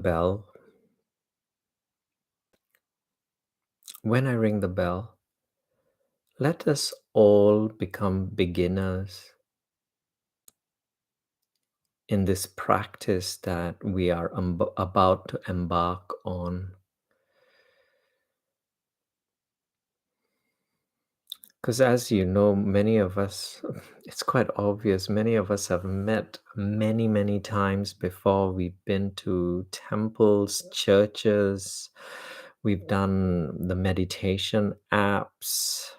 Bell. When I ring the bell, let us all become beginners in this practice that we are about to embark on. Because as you know, many of us, it's quite obvious, many of us have met many, many times before. We've been to temples, churches, we've done the meditation apps,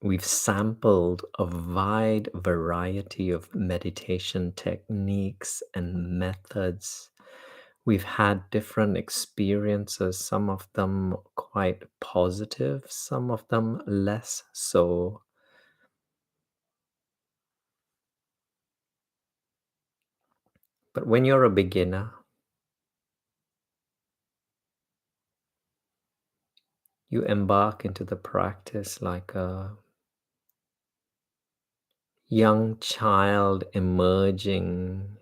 we've sampled a wide variety of meditation techniques and methods. We've had different experiences, some of them quite positive, some of them less so. But when you're a beginner, you embark into the practice like a young child emerging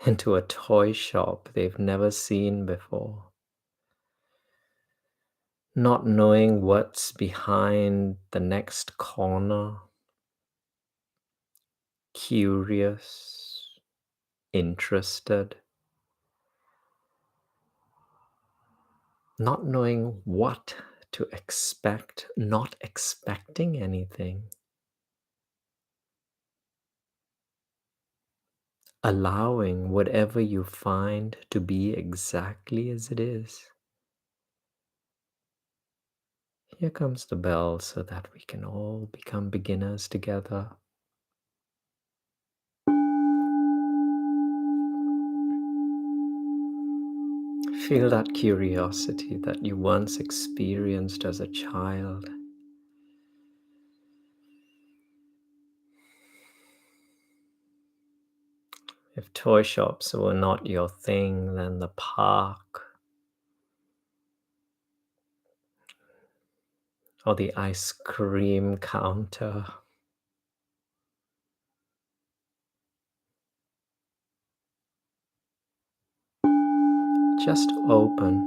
into a toy shop they've never seen before, not knowing what's behind the next corner, curious, interested, not knowing what to expect, not expecting anything, allowing whatever you find to be exactly as it is. Here comes the bell so that we can all become beginners together. Feel that curiosity that you once experienced as a child. If toy shops were not your thing, then the park or the ice cream counter. Just open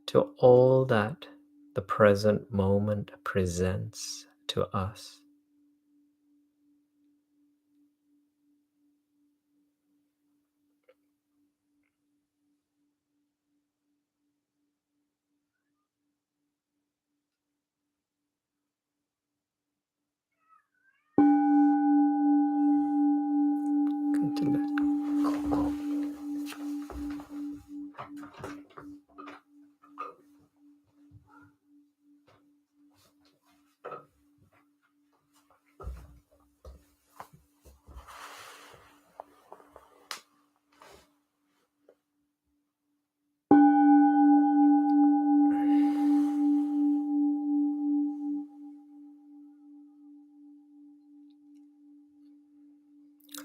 to all that the present moment presents to us. Going to let go.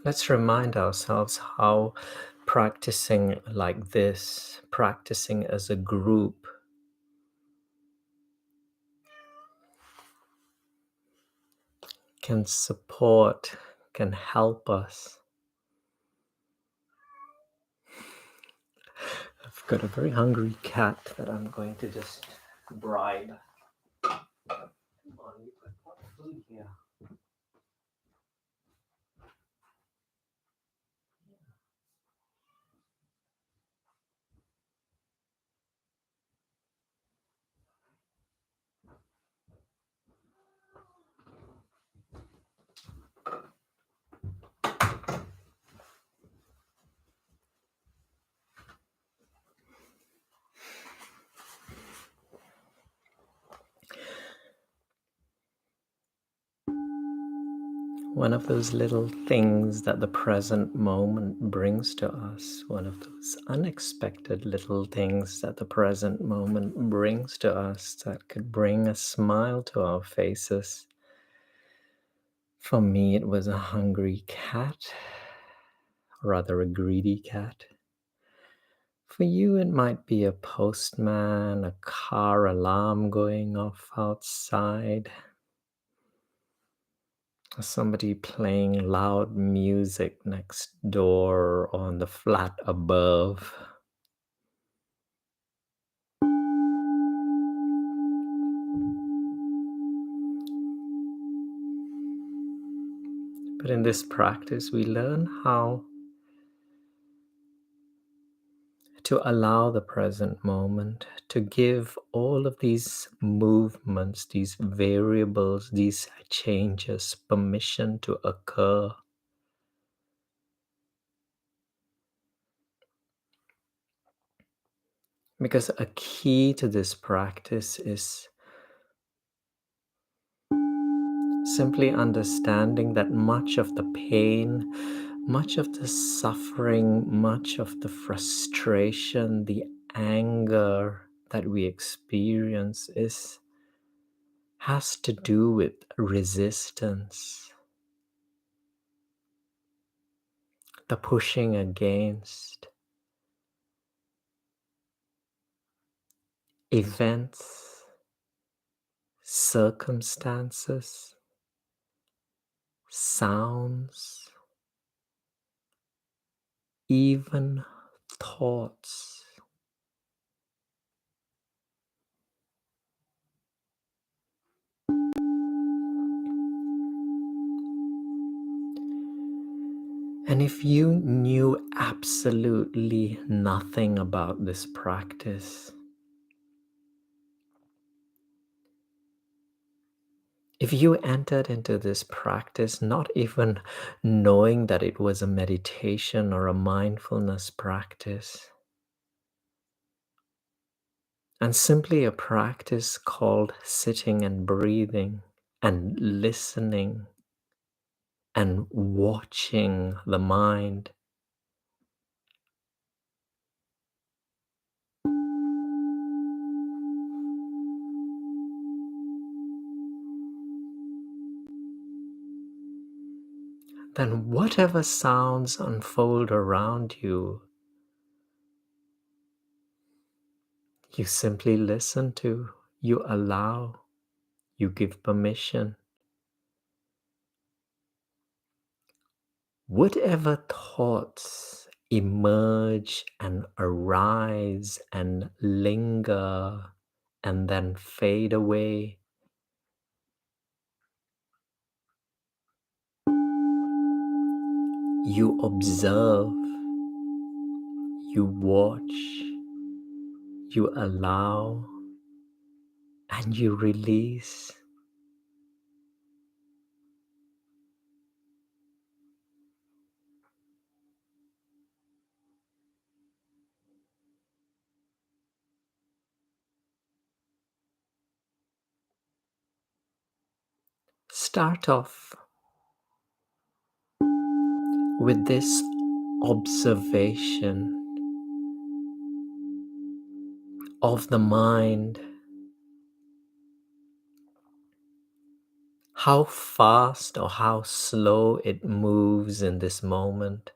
Let's remind ourselves how practicing like this, practicing as a group, can support, can help us. I've got a very hungry cat that I'm going to just bribe. Come on, you put food here. One of those little things that the present moment brings to us, one of those unexpected little things that the present moment brings to us that could bring a smile to our faces. For me, it was a hungry cat, rather a greedy cat. For you, it might be a postman, a car alarm going off outside, or somebody playing loud music next door or on the flat above. But in this practice, we learn how to allow the present moment to give all of these movements, these variables, these changes permission to occur. Because a key to this practice is simply understanding that much of the pain, much of the suffering, much of the frustration, the anger that we experience has to do with resistance, the pushing against events, circumstances, sounds, even thoughts. And if you knew absolutely nothing about this practice, if you entered into this practice not even knowing that it was a meditation or a mindfulness practice, and simply a practice called sitting and breathing and listening and watching the mind, then whatever sounds unfold around you, you simply listen to, you allow, you give permission. Whatever thoughts emerge and arise and linger and then fade away, you observe, you watch, you allow, and you release. Start off with this observation of the mind, how fast or how slow it moves in this moment.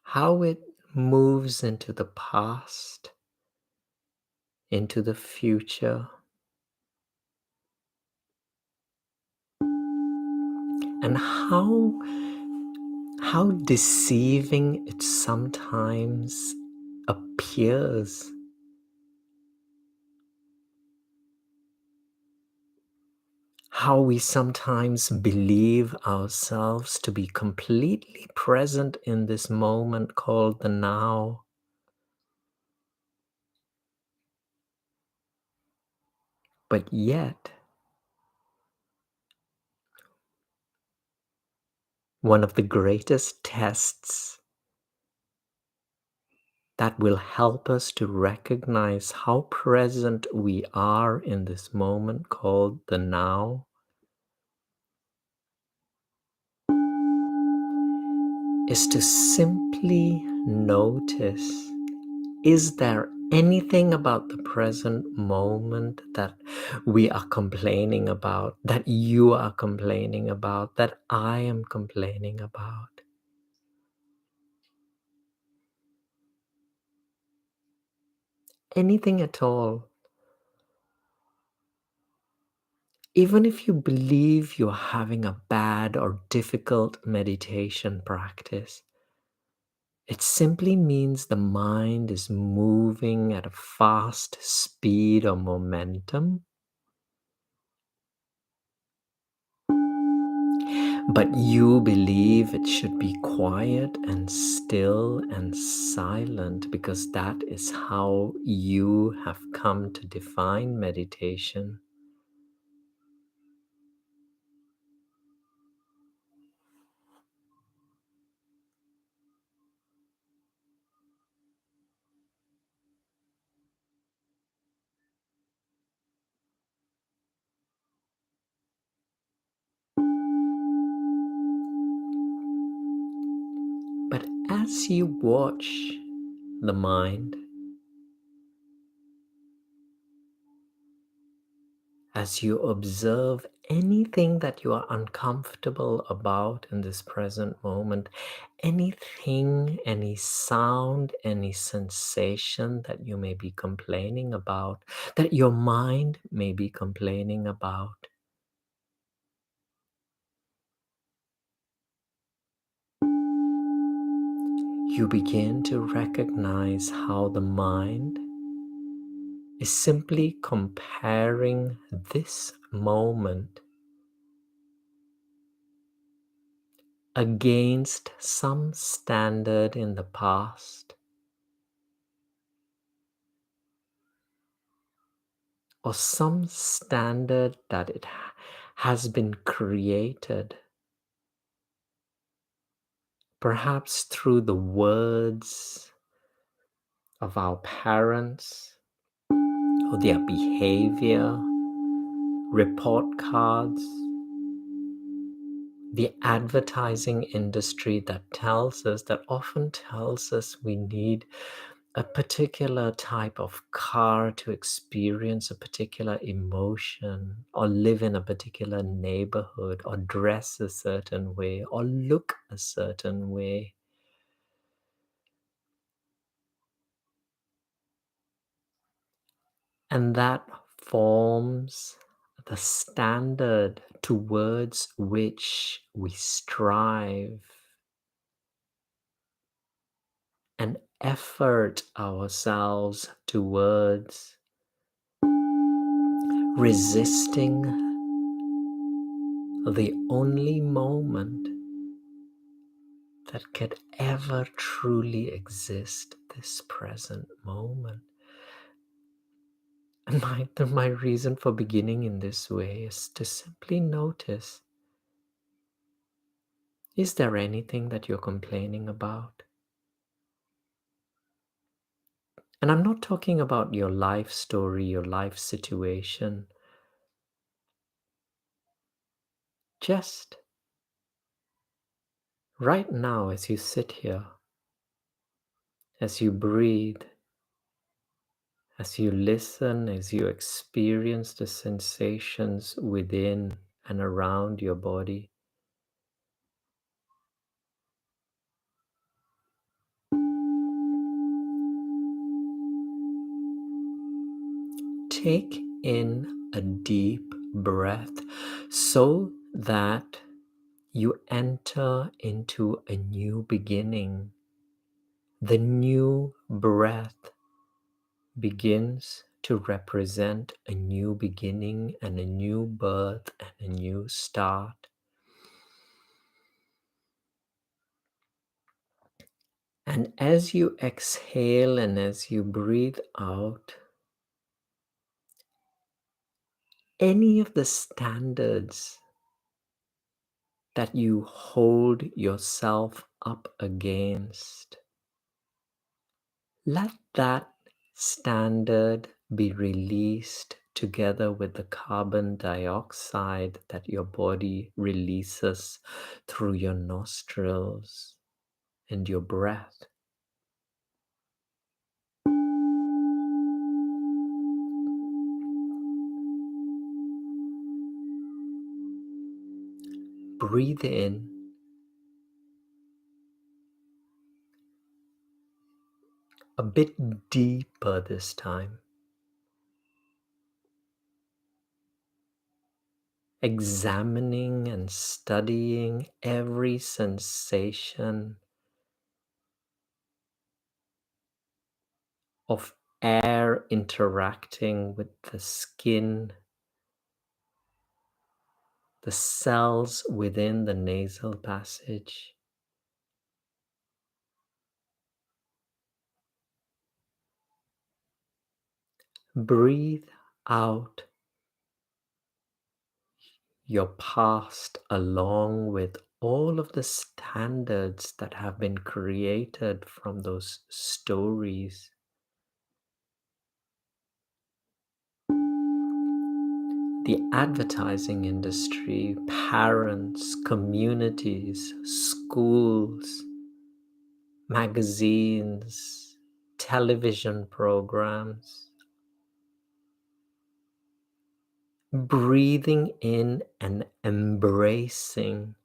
How it moves into the past, into the future, and how deceiving it sometimes appears. How we sometimes believe ourselves to be completely present in this moment called the now. But yet, one of the greatest tests that will help us to recognize how present we are in this moment called the now is to simply notice, is there anything about the present moment that we are complaining about, that you are complaining about, that I am complaining about. Anything at all. Even if you believe you're having a bad or difficult meditation practice, it simply means the mind is moving at a fast speed or momentum, but you believe it should be quiet and still and silent because that is how you have come to define meditation. But as you watch the mind, as you observe anything that you are uncomfortable about in this present moment, anything, any sound, any sensation that you may be complaining about, that your mind may be complaining about, you begin to recognize how the mind is simply comparing this moment against some standard in the past or some standard that it has been created, perhaps through the words of our parents or their behavior, report cards, the advertising industry that often tells us we need a particular type of car to experience a particular emotion, or live in a particular neighborhood, or dress a certain way, or look a certain way. And that forms the standard towards which we strive and effort ourselves towards resisting the only moment that could ever truly exist, this present moment. And my reason for beginning in this way is to simply notice, is there anything that you're complaining about? And I'm not talking about your life story, your life situation. Just right now, as you sit here, as you breathe, as you listen, as you experience the sensations within and around your body, take in a deep breath so that you enter into a new beginning. The new breath begins to represent a new beginning and a new birth and a new start. And as you exhale and as you breathe out, any of the standards that you hold yourself up against, let that standard be released together with the carbon dioxide that your body releases through your nostrils and your breath. breathe in, a bit deeper this time, examining and studying every sensation of air interacting with the skin, the cells within the nasal passage. Breathe out your past along with all of the standards that have been created from those stories. The advertising industry, parents, communities, schools, magazines, television programs. Breathing in and embracing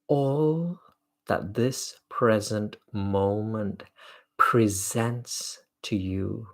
all that this present moment presents to you.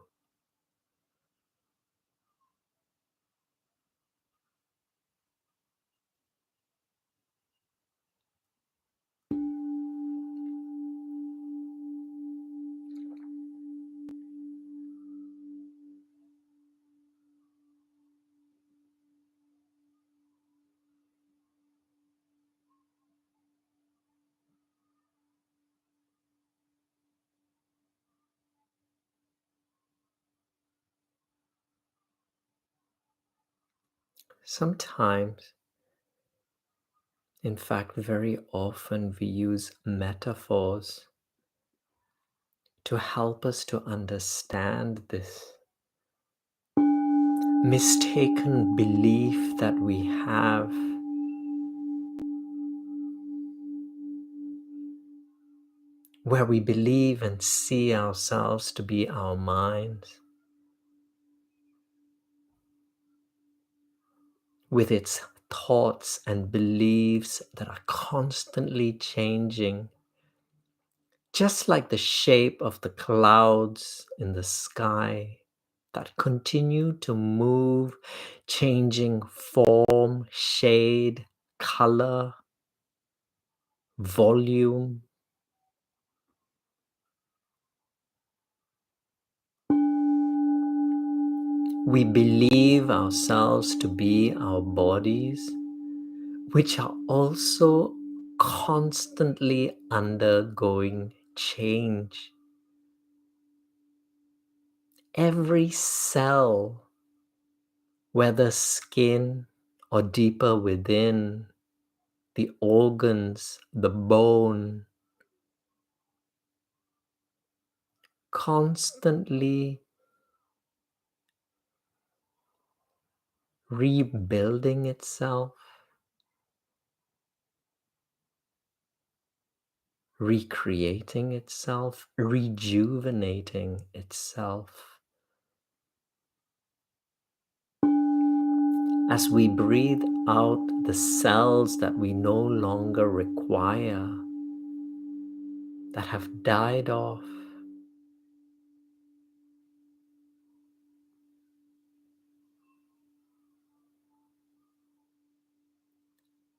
Sometimes, in fact, very often, we use metaphors to help us to understand this mistaken belief that we have where we believe and see ourselves to be our minds with its thoughts and beliefs that are constantly changing, just like the shape of the clouds in the sky that continue to move, changing form, shade, color, volume. We believe ourselves to be our bodies, which are also constantly undergoing change. Every cell, whether skin or deeper within, the organs, the bone, constantly rebuilding itself, recreating itself, rejuvenating itself. As we breathe out the cells that we no longer require, that have died off,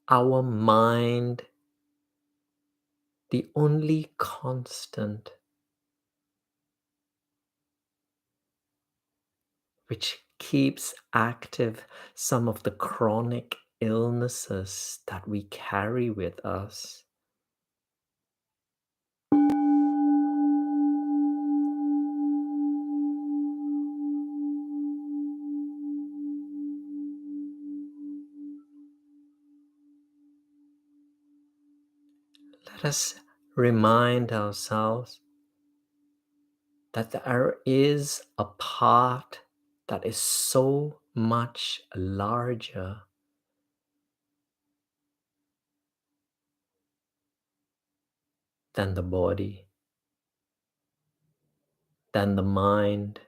our mind, the only constant which keeps active some of the chronic illnesses that we carry with us. Let us remind ourselves that there is a part that is so much larger than the body, than the mind,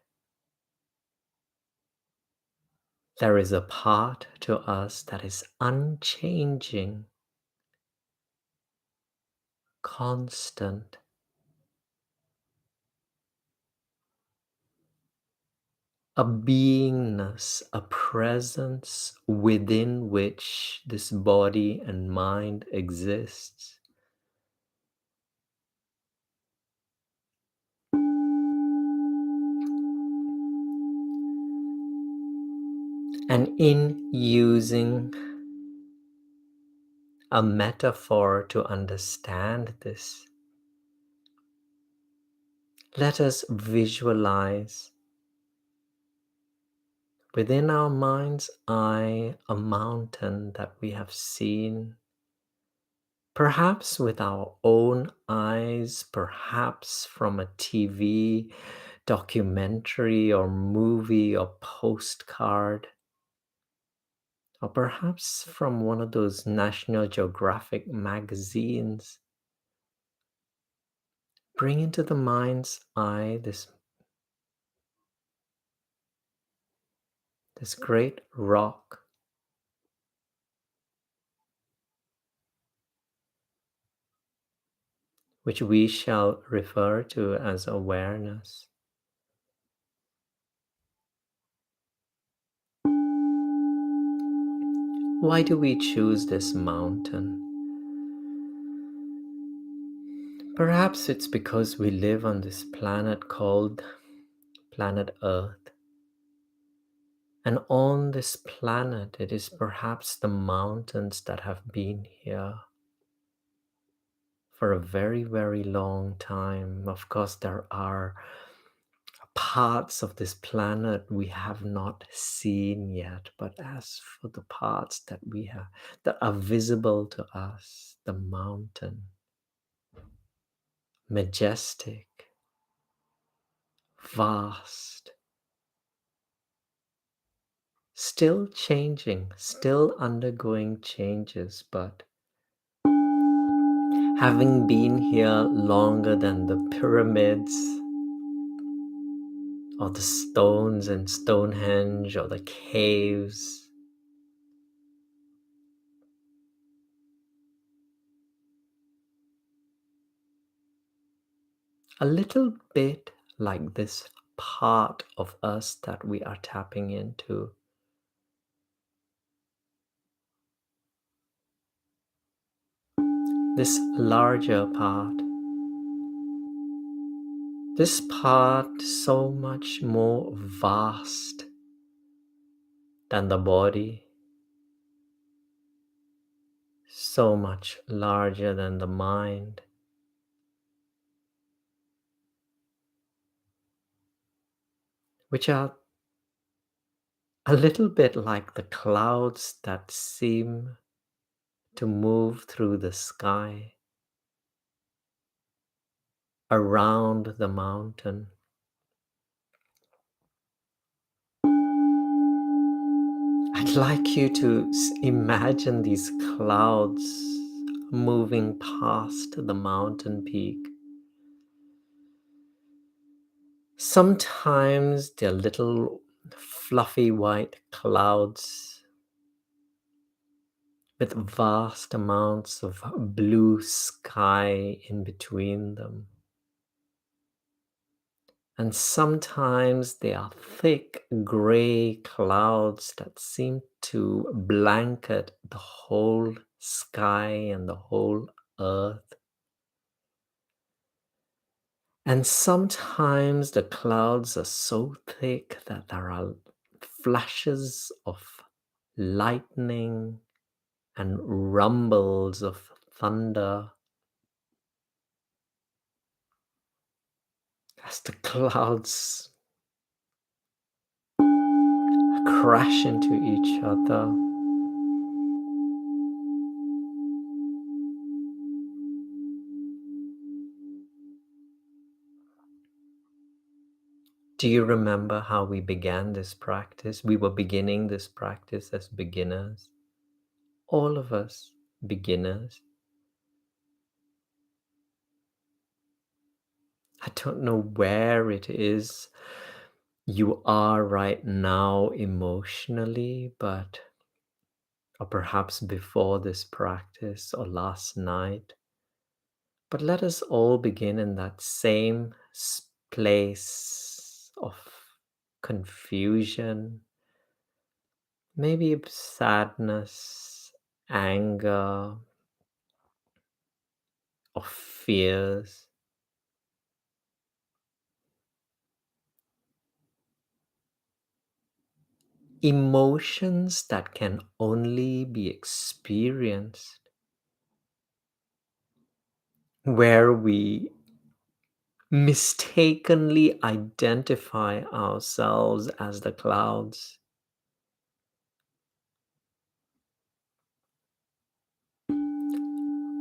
There is a part to us that is unchanging, constant, a beingness, a presence within which this body and mind exists. And in using a metaphor to understand this, let us visualize within our mind's eye a mountain that we have seen, perhaps with our own eyes, perhaps from a TV documentary or movie or postcard, or perhaps from one of those National Geographic magazines. Bring into the mind's eye this great rock, which we shall refer to as awareness. Why do we choose this mountain? Perhaps it's because we live on this planet called planet Earth. And on this planet, it is perhaps the mountains that have been here for a very, very long time. Of course, there are parts of this planet we have not seen yet, but as for the parts that we have that are visible to us, the mountain, majestic, vast, still changing, still undergoing changes, but having been here longer than the pyramids or the stones in Stonehenge or the caves, a little bit like this part of us that we are tapping into. This larger part, this part so much more vast than the body, so much larger than the mind, which are a little bit like the clouds that seem to move through the sky around the mountain. I'd like you to imagine these clouds moving past the mountain peak. Sometimes they're little fluffy white clouds with vast amounts of blue sky in between them. And sometimes they are thick gray clouds that seem to blanket the whole sky and the whole earth. And sometimes the clouds are so thick that there are flashes of lightning and rumbles of thunder as the clouds crash into each other. Do you remember how we began this practice? We were beginning this practice as beginners. All of us beginners. I don't know where it is you are right now emotionally, or perhaps before this practice or last night. But let us all begin in that same place of confusion, maybe sadness, anger, or fears. Emotions that can only be experienced where we mistakenly identify ourselves as the clouds,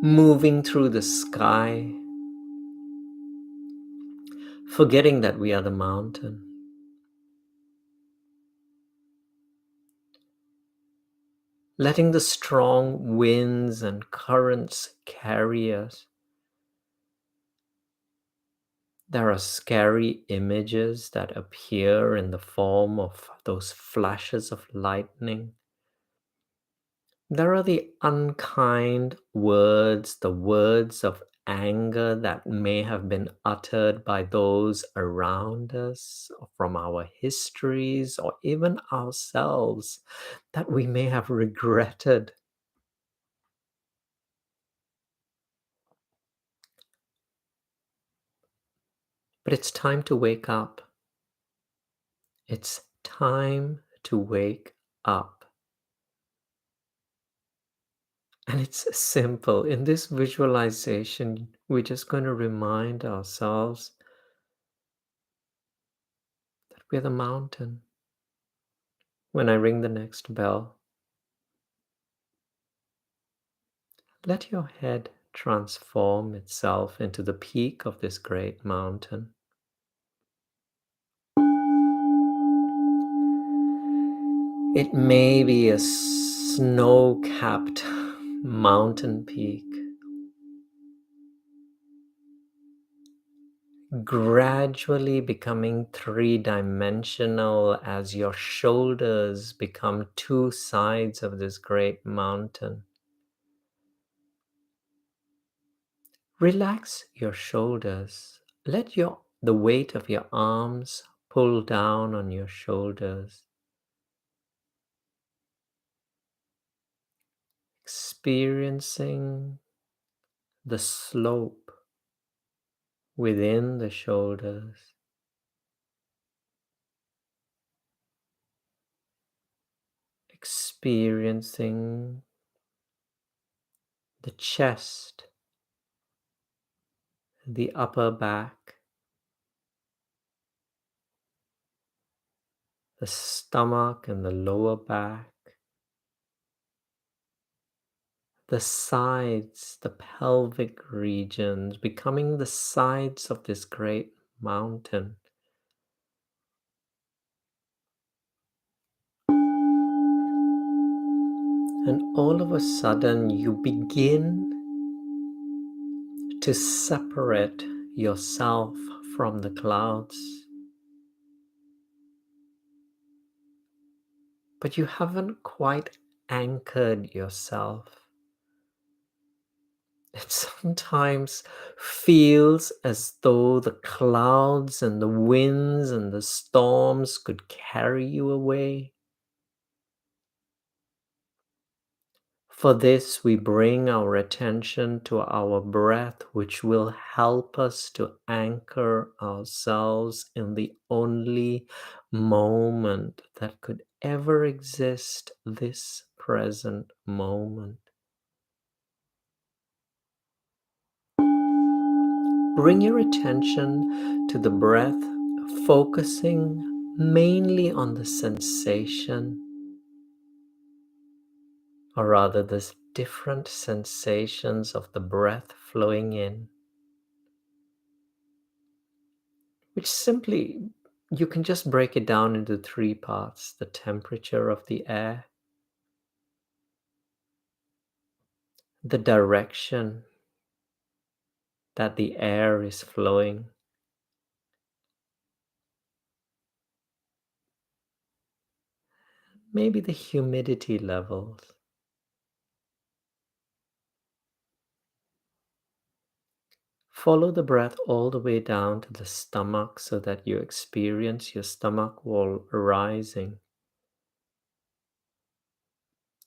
moving through the sky, forgetting that we are the mountain, letting the strong winds and currents carry us. There are scary images that appear in the form of those flashes of lightning. There are the unkind words, the words of anger that may have been uttered by those around us, or from our histories, or even ourselves, that we may have regretted. But it's time to wake up. It's time to wake up. And it's simple. In this visualization, we're just going to remind ourselves that we're the mountain. When I ring the next bell, let your head transform itself into the peak of this great mountain. It may be a snow-capped mountain peak, gradually becoming three-dimensional as your shoulders become two sides of this great mountain. Relax your shoulders. Let the weight of your arms pull down on your shoulders. Experiencing the slope within the shoulders. Experiencing the chest, the upper back, the stomach and the lower back, the sides, the pelvic regions, becoming the sides of this great mountain. And all of a sudden, you begin to separate yourself from the clouds. But you haven't quite anchored yourself. It sometimes feels as though the clouds and the winds and the storms could carry you away. For this, we bring our attention to our breath, which will help us to anchor ourselves in the only moment that could ever exist, this present moment. Bring your attention to the breath, focusing mainly on the sensation, or rather, the different sensations of the breath flowing in, which simply you can just break it down into three parts: the temperature of the air, the direction that the air is flowing, maybe the humidity levels. Follow the breath all the way down to the stomach so that you experience your stomach wall rising.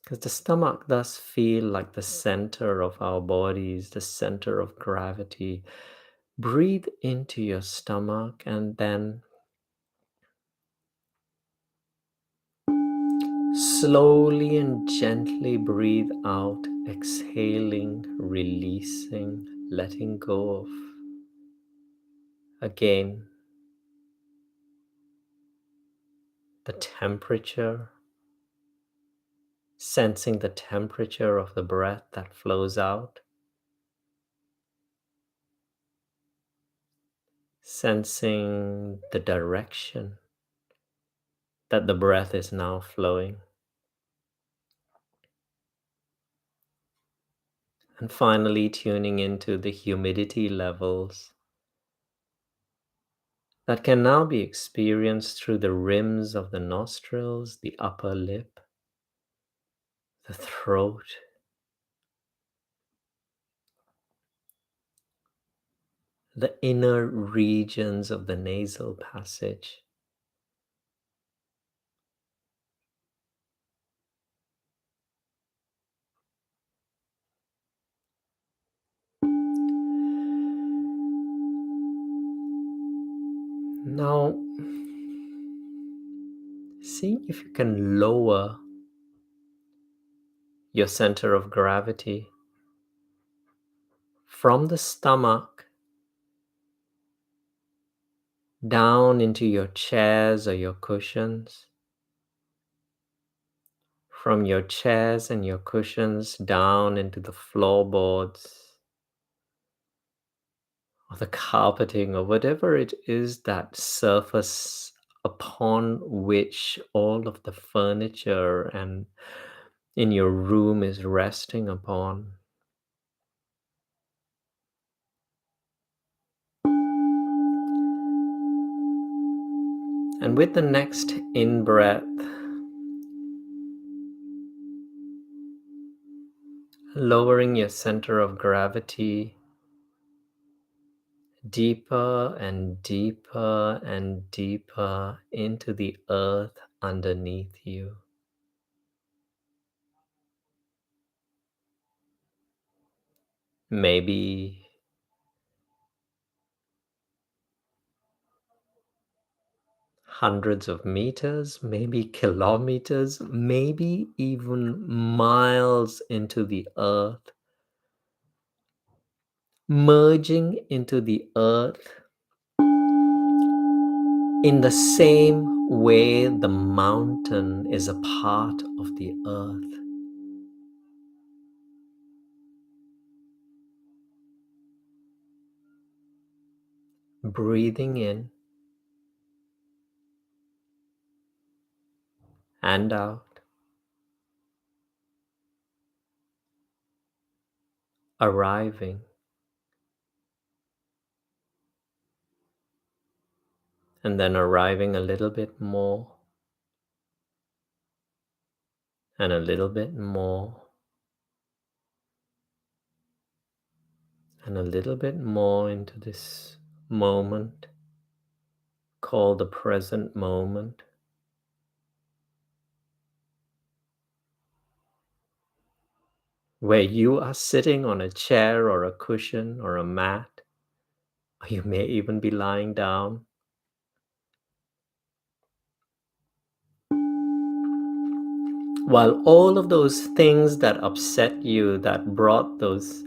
Because the stomach does feel like the center of our bodies, the center of gravity. Breathe into your stomach and then slowly and gently breathe out, exhaling, releasing, letting go of. Again, the temperature, sensing the temperature of the breath that flows out, sensing the direction that the breath is now flowing. And finally, tuning into the humidity levels that can now be experienced through the rims of the nostrils, the upper lip, the throat, the inner regions of the nasal passage. Now, see if you can lower your center of gravity from the stomach down into your chairs or your cushions, from your chairs and your cushions down into the floorboards or the carpeting or whatever it is, that surface upon which all of the furniture and in your room is resting upon. And with the next in-breath, lowering your center of gravity deeper and deeper and deeper into the earth underneath you. Maybe hundreds of meters, maybe kilometers, maybe even miles into the earth, merging into the earth in the same way the mountain is a part of the earth. Breathing in and out, arriving, and then arriving a little bit more, and a little bit more, and a little bit more into this moment called the present moment, where you are sitting on a chair or a cushion or a mat, or you may even be lying down. While all of those things that upset you, that brought those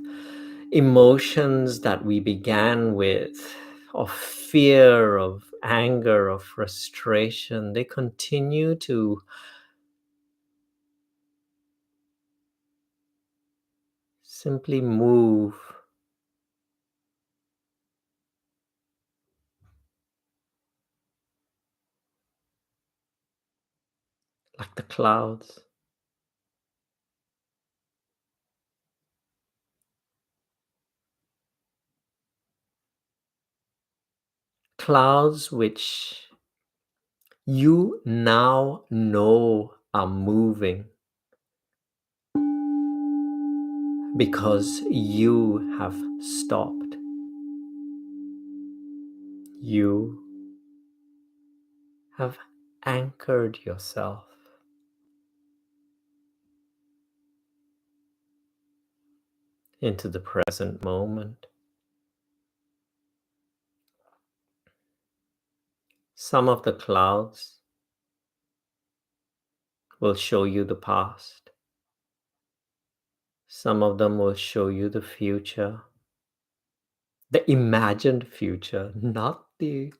emotions that we began with, of fear, of anger, of frustration, they continue to simply move like the clouds. Clouds which you now know are moving because you have stopped. You have anchored yourself into the present moment. Some of the clouds will show you the past. Some of them will show you the future, the imagined future, not the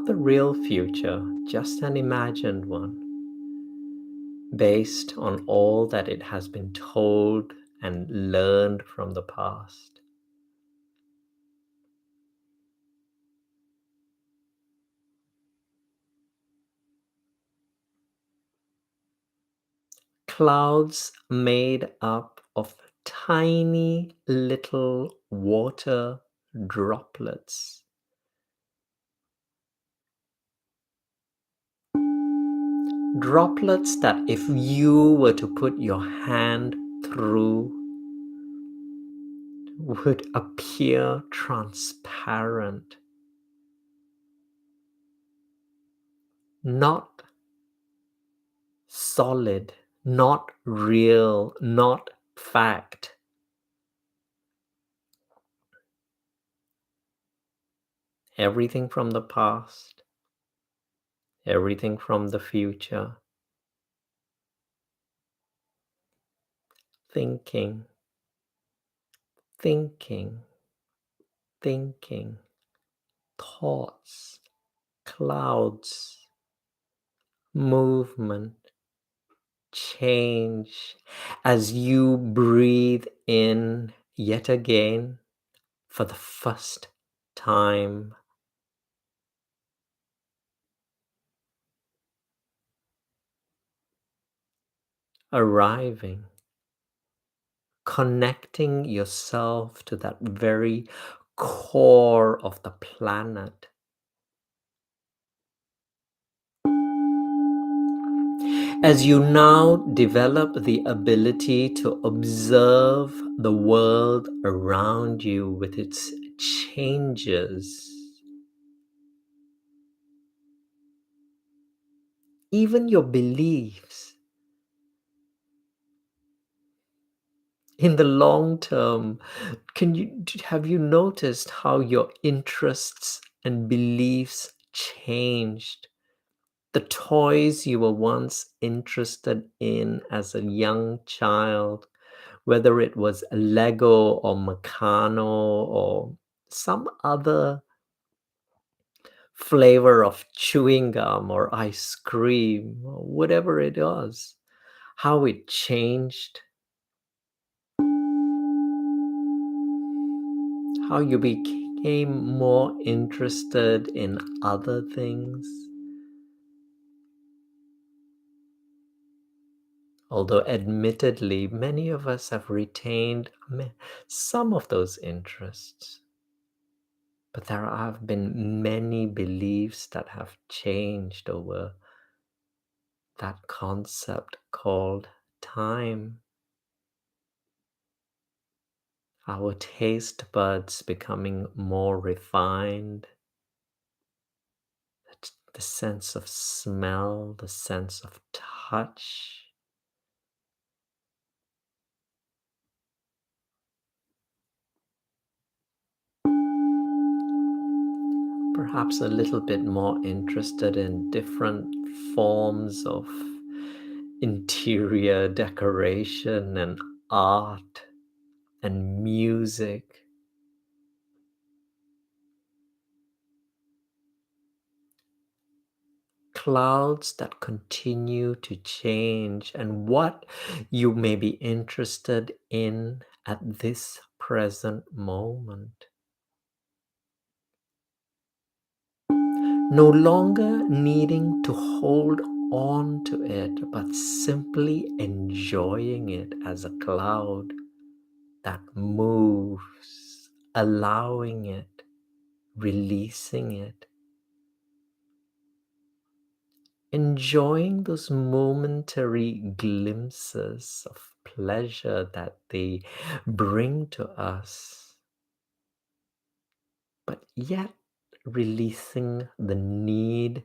real future, just an imagined one, based on all that it has been told and learned from the past. Clouds made up of tiny little water droplets. Droplets that if you were to put your hand through would appear transparent, not solid, not real, not fact. Everything from the past, everything from the future, thinking, thinking, thinking, thoughts, clouds, movement, change as you breathe in yet again for the first time. Arriving, connecting yourself to that very core of the planet. As you now develop the ability to observe the world around you with its changes, even your beliefs, in the long term, have you noticed how your interests and beliefs changed? The toys you were once interested in as a young child, whether it was Lego or Meccano or some other flavor of chewing gum or ice cream or whatever it was, how it changed, how you became more interested in other things. Although admittedly, many of us have retained some of those interests. But there have been many beliefs that have changed over that concept called time. Our taste buds becoming more refined, the sense of smell, the sense of touch. Perhaps a little bit more interested in different forms of interior decoration and art and music. Clouds that continue to change, and what you may be interested in at this present moment. No longer needing to hold on to it, but simply enjoying it as a cloud that moves, allowing it, releasing it. enjoying those momentary glimpses of pleasure that they bring to us, but yet releasing the need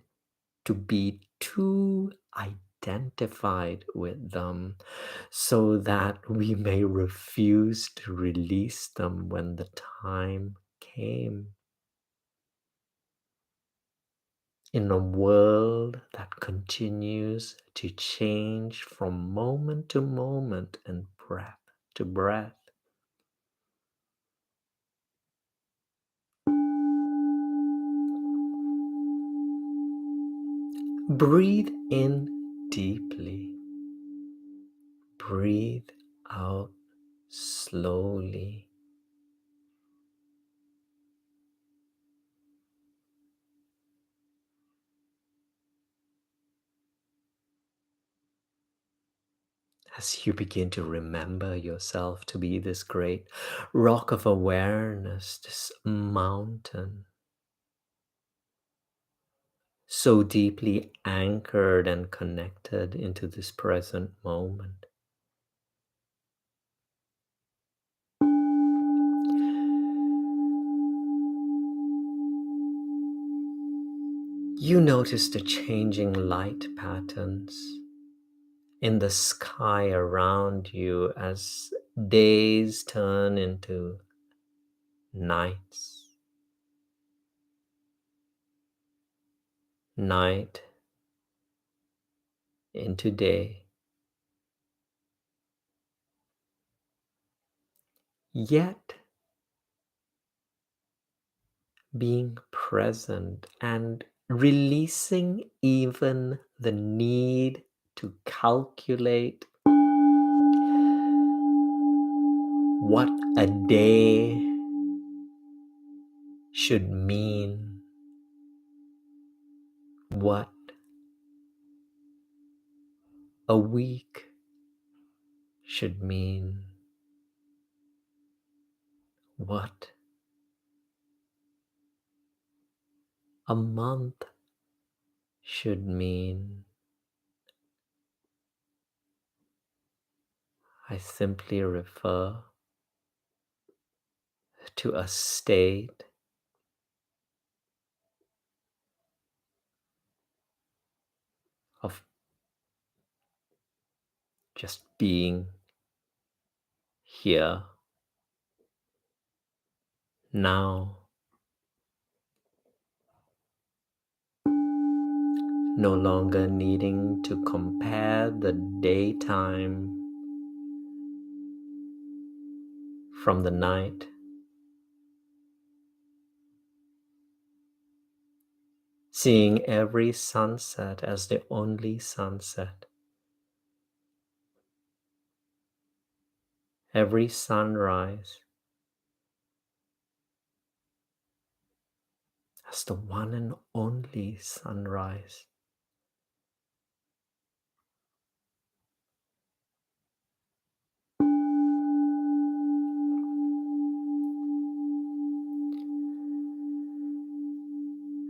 to be too identified with them so that we may refuse to release them when the time came. In a world that continues to change from moment to moment and breath to breath, breathe in deeply, breathe out slowly. As you begin to remember yourself to be this great rock of awareness, this mountain, so deeply anchored and connected into this present moment. You notice the changing light patterns in the sky around you as days turn into nights, night into day. Yet being present and releasing even the need to calculate what a day should mean, what a week should mean, what a month should mean. I simply refer to a state of just being here now, no longer needing to compare the daytime from the night, seeing every sunset as the only sunset, every sunrise as the one and only sunrise.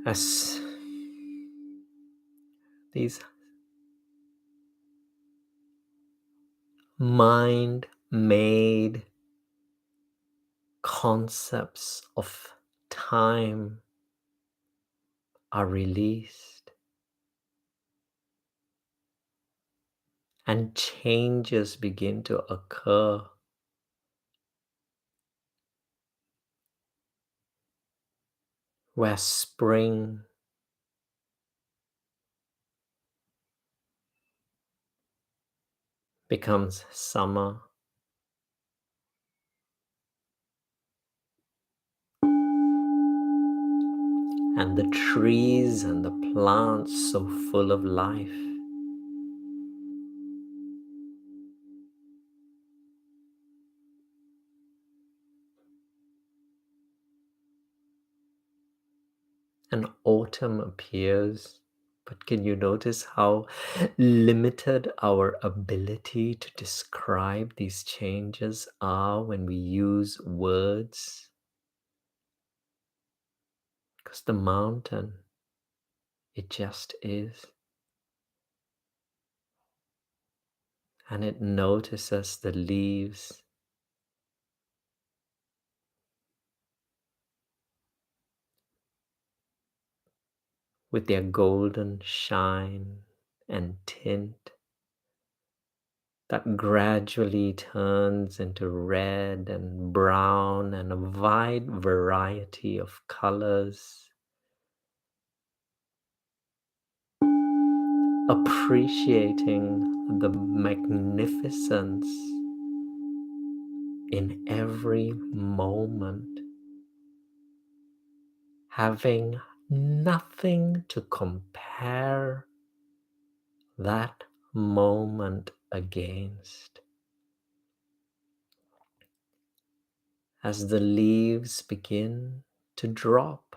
As these mind-made concepts of time are released and changes begin to occur, where spring becomes summer, and the trees and the plants so full of life. And autumn appears, but can you notice how limited our ability to describe these changes are when we use words? Because the mountain, it just is. and it notices the leaves with their golden shine and tint that gradually turns into red and brown and a wide variety of colors, appreciating the magnificence in every moment, having nothing to compare that moment against. As the leaves begin to drop,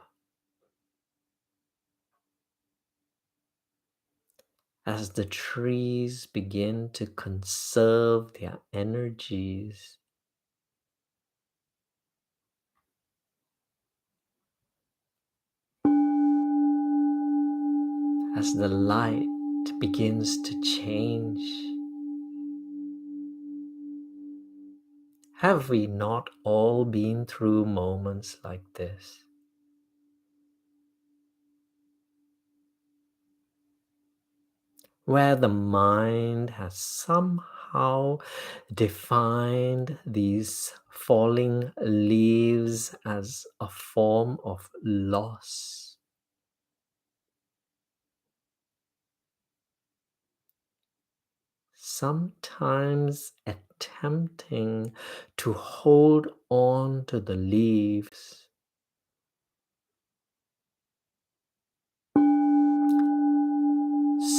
as the trees begin to conserve their energies, as the light begins to change, have we not all been through moments like this? Where the mind has somehow defined these falling leaves as a form of loss, sometimes attempting to hold on to the leaves,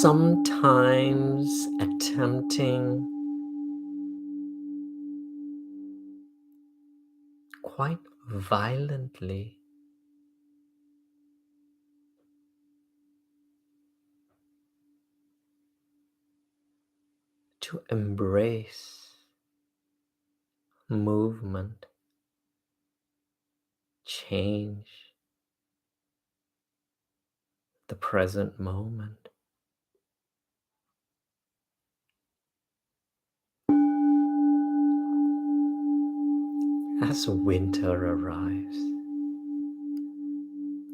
sometimes attempting quite violently to embrace movement, change, the present moment. As winter arrives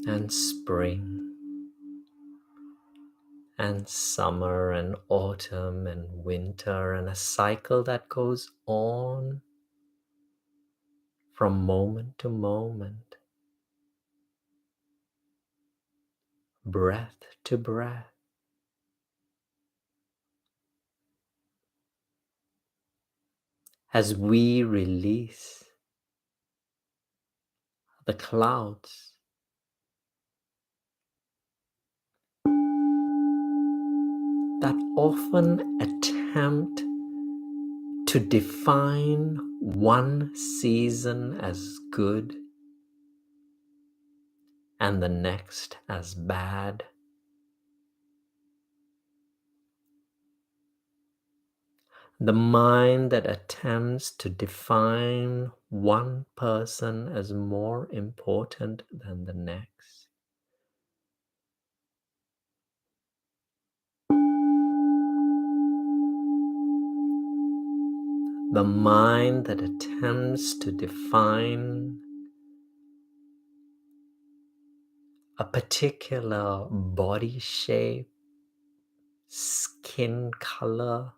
and spring and summer and autumn and winter, and a cycle that goes on from moment to moment, breath to breath, as we release the clouds that often attempt to define one season as good and the next as bad. The mind that attempts to define one person as more important than the next. The mind that attempts to define a particular body shape, skin color,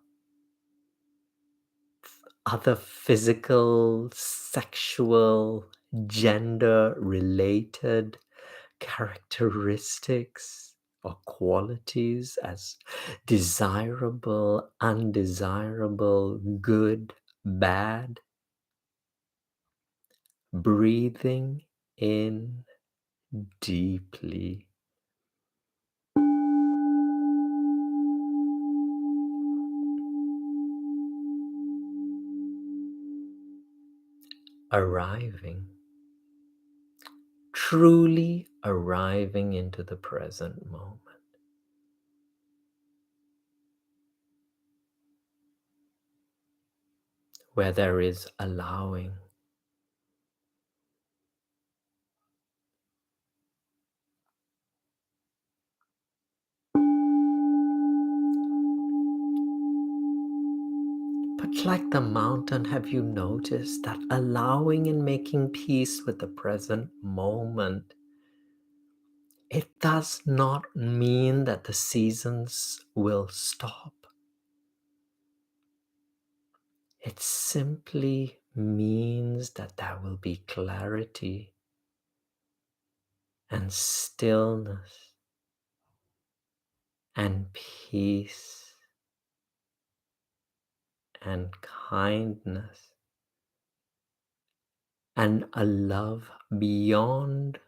other physical, sexual, gender related characteristics or qualities as desirable, undesirable, good, bad. Breathing in deeply. Arriving, truly arriving into the present moment, where there is allowing, But like the mountain, have you noticed that allowing and making peace with the present moment, it does not mean that the seasons will stop. It simply means that there will be clarity and stillness and peace and kindness and a love beyond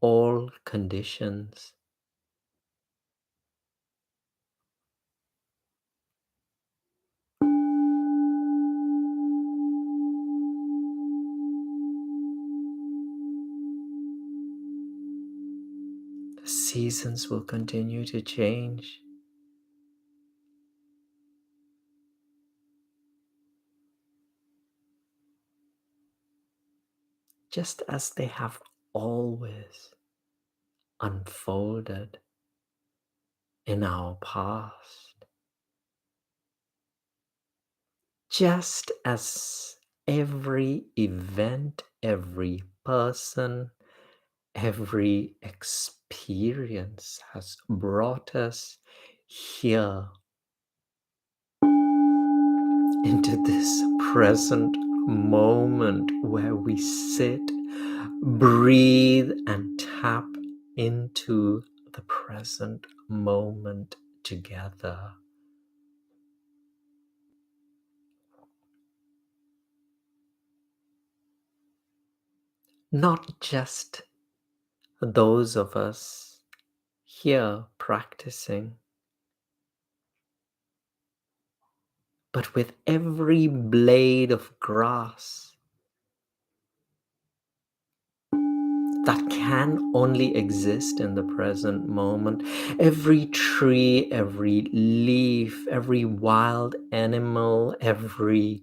all conditions. The seasons will continue to change, just as they have always unfolded in our past. Just as every event, every person, every experience has brought us here into this present moment where we sit, breathe, and tap into the present moment together. Not just those of us here practicing, but with every blade of grass that can only exist in the present moment. Every tree, every leaf, every wild animal, every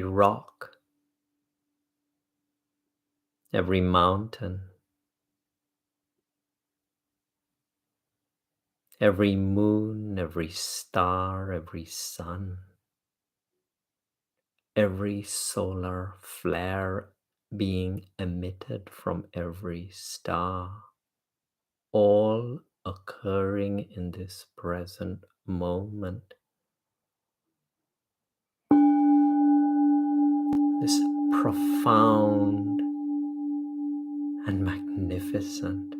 rock, every mountain, every moon, every star, every sun, every solar flare being emitted from every star, all occurring in this present moment. This profound and magnificent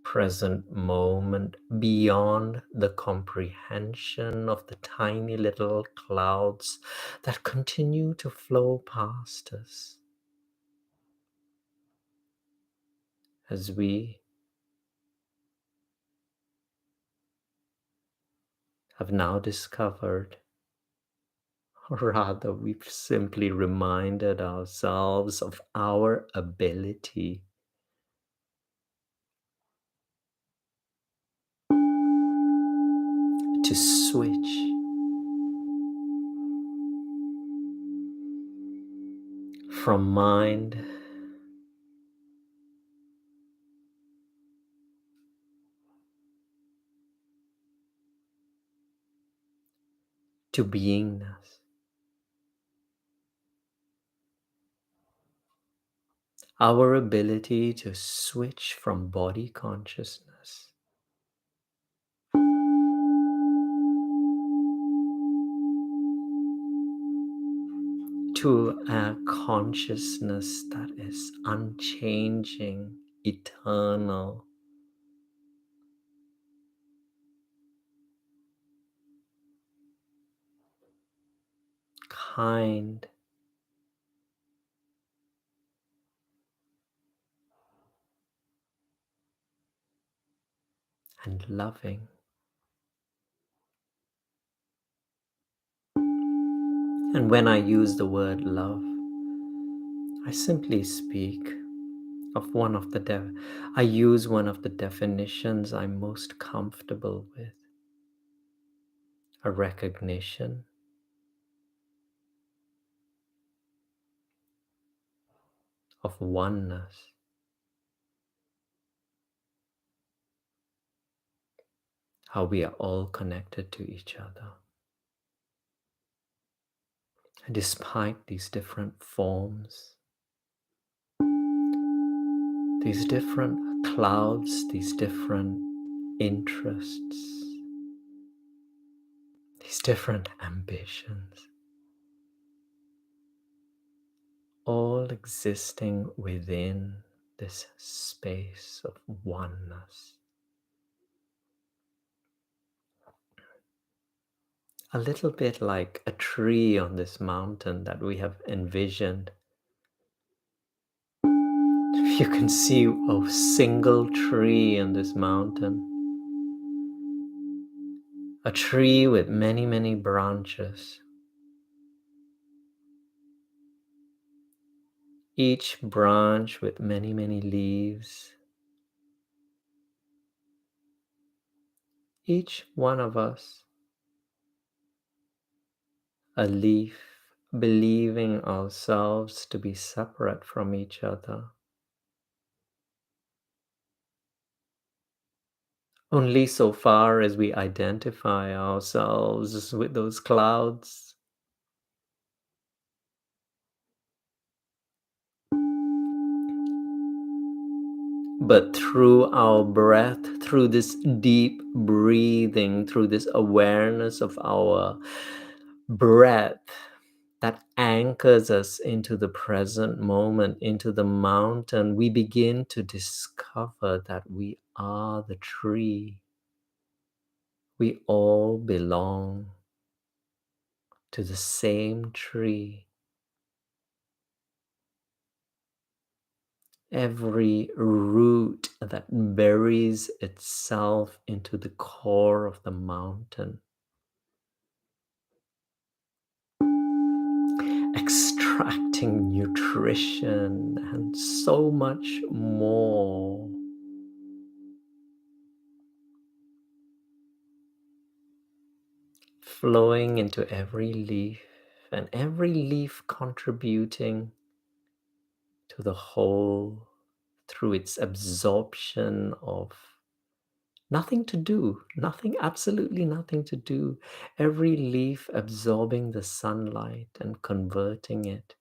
present moment beyond the comprehension of the tiny little clouds that continue to flow past us as we have now discovered, or rather we've simply reminded ourselves of our ability to switch from mind to beingness. Our ability to switch from body consciousness to a consciousness that is unchanging, eternal, kind, and loving. And when I use the word love, I simply speak of I use one of the definitions I'm most comfortable with, a recognition of oneness how we are all connected to each other. And despite these different forms, these different clouds, these different interests, these different ambitions, all existing within this space of oneness. A little bit like a tree on this mountain that we have envisioned. If you can see a single tree in this mountain, a tree with many, many branches, each branch with many, many leaves, each one of us a leaf, believing ourselves to be separate from each other. Only so far as we identify ourselves with those clouds. But through our breath, through this deep breathing, through this awareness of our breath that anchors us into the present moment, into the mountain, we begin to discover that we are the tree. We all belong to the same tree. Every root that buries itself into the core of the mountain, extracting nutrition and so much more. Flowing into every leaf, and every leaf contributing to the whole through its absorption of nothing to do, nothing, absolutely nothing to do. Every leaf absorbing the sunlight and converting it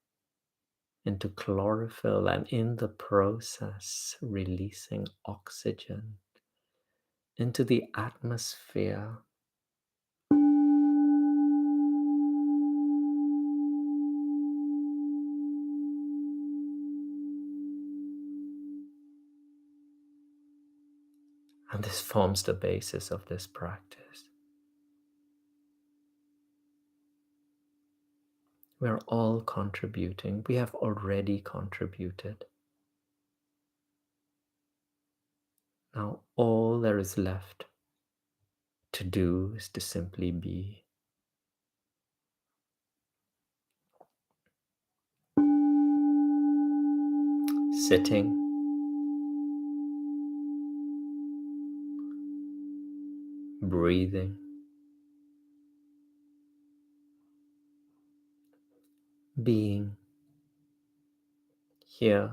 into chlorophyll, and in the process releasing oxygen into the atmosphere. And this forms the basis of this practice. We're all contributing. We have already contributed. Now all there is left to do is to simply be. Sitting, breathing, being here,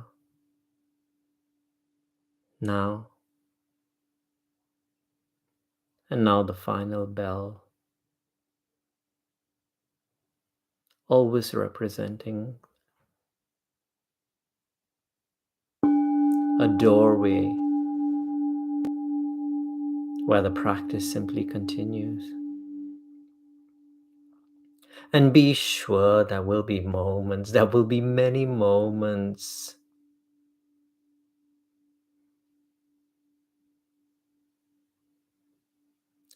now, and now the final bell, always representing a doorway where the practice simply continues. And be sure there will be moments, there will be many moments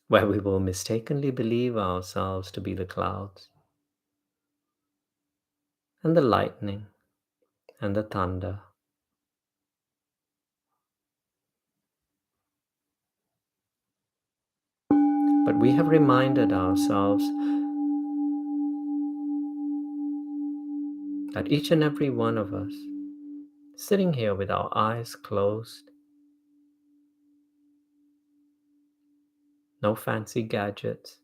where we will mistakenly believe ourselves to be the clouds and the lightning and the thunder. But we have reminded ourselves that each and every one of us, sitting here with our eyes closed, no fancy gadgets,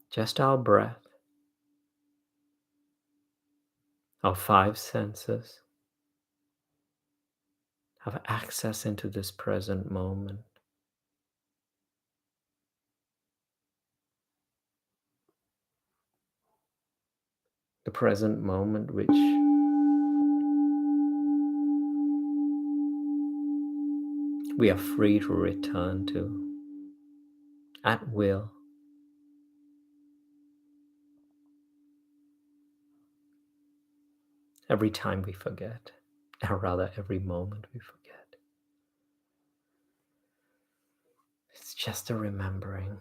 just our breath, our five senses, have access into this present moment. the present moment which we are free to return to at will. Every time we forget, or rather every moment we forget. It's just a remembering.